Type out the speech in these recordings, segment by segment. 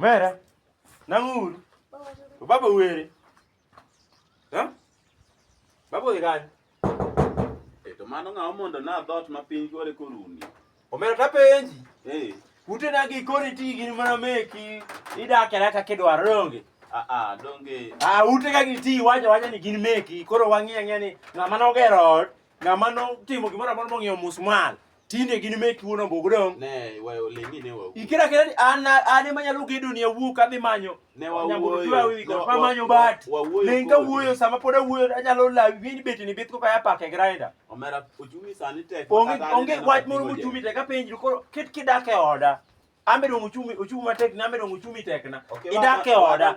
Mera. Nang'uru. Baba were. Ha? Baba de gani? To mano ng'awa mondo na dhot ma piny gore korundi. Omera tapenji. Ute na gi kori ti gin mana meki. Idake raka kidwaro donge. Donge. Ute ka giti wacha ni gin meki. Koro wang'iya ni ng'ama nogero ot, ng'ama notimo gimoro amora mong'iewo musmal. Tinde gin meki wuono bogdong. Ne wayo lengi ne wawu. Ikira kira an ema nyalo gedo ni awuok adhi manyo. Ne wawuoyo. Manyo bat. Lenga wuoyo sama pod awuoyo anyalo lawi wini beti ni bit ko kaya pake grinder. Omera ochumi sani tek. Onge wach moro mochumi tek apenji koro kidak e oda. Ambe dong ochumi matek na ambe dong ochumi tek na. Idak e oda.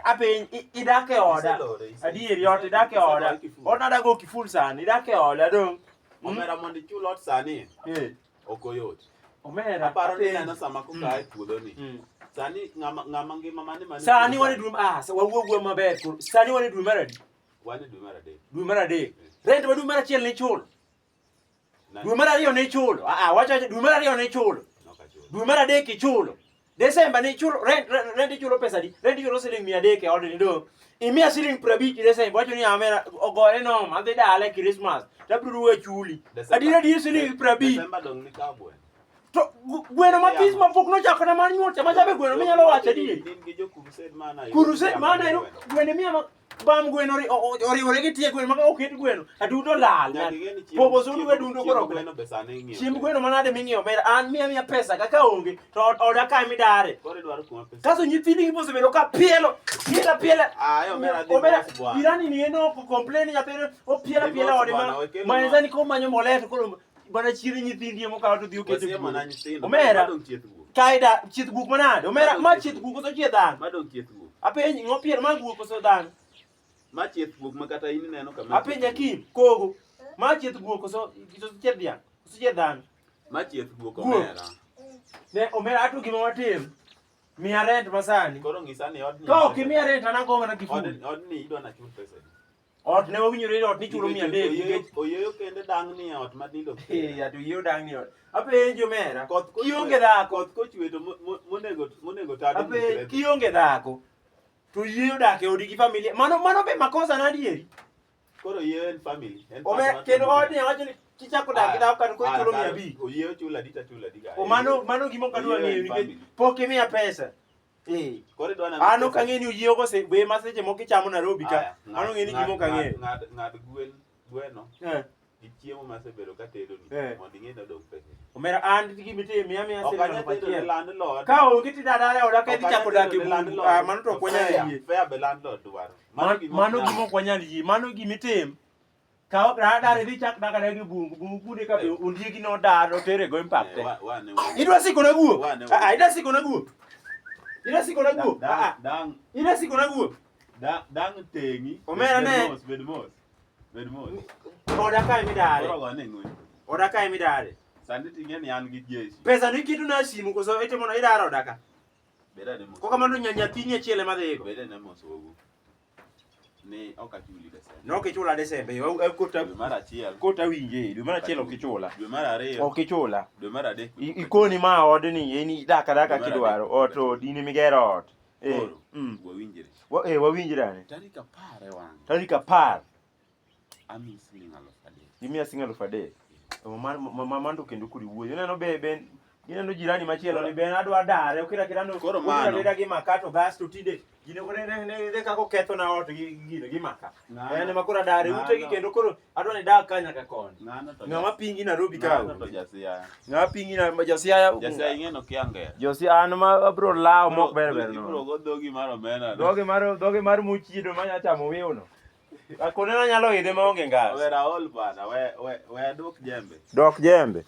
Apenji idak e oda. Adieri ot idak e oda. Ona dago kiful sani idak e oda dong. Omera mondo ichul ot sani. Okoyot. Omera aparo ni neno sama kokae puodho ni. Sani ng'ama ngima mane sani wane dwe wawuo maber. Sani wane dwe mar adi? Wane dwe mar adek. Dwe mar adek. Rent ma dwe mar achiel ne chulo. Dwe mar ariyo ne chulo. Wacha dwe mar ariyo ne chulo. Dwe mar adek ichulo. Desemba ne chulo rent ichulo pesa di. Rent ichulo siling 300 e od ni do. Imiya siling 50 Desemba wacho ni amera ogore no madhi dale Christmas. Tabiro we chuli. Adira di siling 50. Desemba dong ni kabwe. To gweno mapis mapok nochako na mar nyuol chama jabe gweno minyalo wacho adieri. Din gi jo crusade mana. Crusade mana gweno miya bam gweno oriwore gi tie gweno maka oket gweno adudo lal. Pogo zulu we dundo koro gweno besane ng'iyo. Chiemb gweno manade ming'iyo mer an miya pesa kaka onge to oda ka mi dare. Kore dwaro kuma pesa. Kaso nyithindi giboso bedo ka pielo. Ayo mera di. Irani ni eno complain nyathino o piela ode ma enzani ko manyo moleto koro bana chiri nyithindi mo kawo to dhi okete. Omera kaida chieth guk manade. Omera ma chieth guk to chieth dan. Madong chieth guk. Apenji ngopier ma guk so dan. Ma chieth guk ma kata in neno kama. Apenja kim kogo. Ma chieth guk so chieth dia. So chieth dan. Ma chieth guk omera. Ne omera atu gima watim. Miya rent masani. Koro ngisani od ni. Ko kimiya rent anagoma na kifuni. Od ni idwa na chul pesa. Ot ne wawinjore ot ni chulo 300. Oyeyo kende dang ni ot madindo. Atu yeyo dang ni ot. Apenjo mera. Kionge dhako. Koth kochwe to monego tado. Apenjo kionge dhako. To yeyo dak e odi gi familia. Mano be makosa na adieri. Koro yeyo en family. Omera kendo ot ni wacho ni kichako dak dhako kan ko chulo 200. Oyeyo chula dita diga. Mano gimo kadwa ng'eyo nikech pok imiya pesa. Kore dwana ano kang'e ni oyiego go se we maseche moko ichamo Nairobi ka ano ng'e ni gimo kang'e ng'ad gweno gi chiemo masebedo ka tedo ni mondo ing'e dog pesa. Omera an gimitime miya siling landlord ka onge tidadare oda ka idhi chako dak e landlord mano to ok wanyal yie. Fair be landlord dwaro. Mano gimo ok wanyal yie. Mano gimitim ka radar idhi chak dak e bungu kude ka be ondiegi no dar otere go impact. Idwa siko na guo. Idwa siko na guo. Ina siko na guo. Ina siko na guo. Dang tengi. Omera ne. Bed mos. Oda ka mi dare. Koro gone ng'we. Oda ka mi dare. Sandi ting'e ni an gi jeshi. Pesa ni kitu na simu koso itimo na idaro oda ka. Beda ne mos. Ko kamano nyathini achiel ema dhigo. Beda ne mos wogu. Ni okachuli Desemba. Nokichula Desemba. Kota dwe mar achiel. Kota winje. Dwe mar achiel okichula. Dwe mar ariyo. Okichula. Dwe mar adek. Ikoni ma odni eni daka kidwaro. Oto dini migero ot. Wawinjire. Wawinjirane. Tarik 10 wang. Tarik 10. Ami siling 3,000. Imiya siling 3,000. Mamando kendo kuri wuoyo. Neno be gineno jirani machielo ni ben adwa dare okira kirano koro mano gi makato gas to tinde gine ko ne kako ketho na ot gi maka ene makora dare ute gi kendo koro adwa ni dak kanya ka kon ngama pingi Nairobi ka to jasia ngama pingi na jasia ingeno kiange josia an ma bro lao mok ber no bro go dogi mar omena dogi mar muchido manya chamo wiuno akone na nyalo ide maonge ngas we raol bana we dok jembe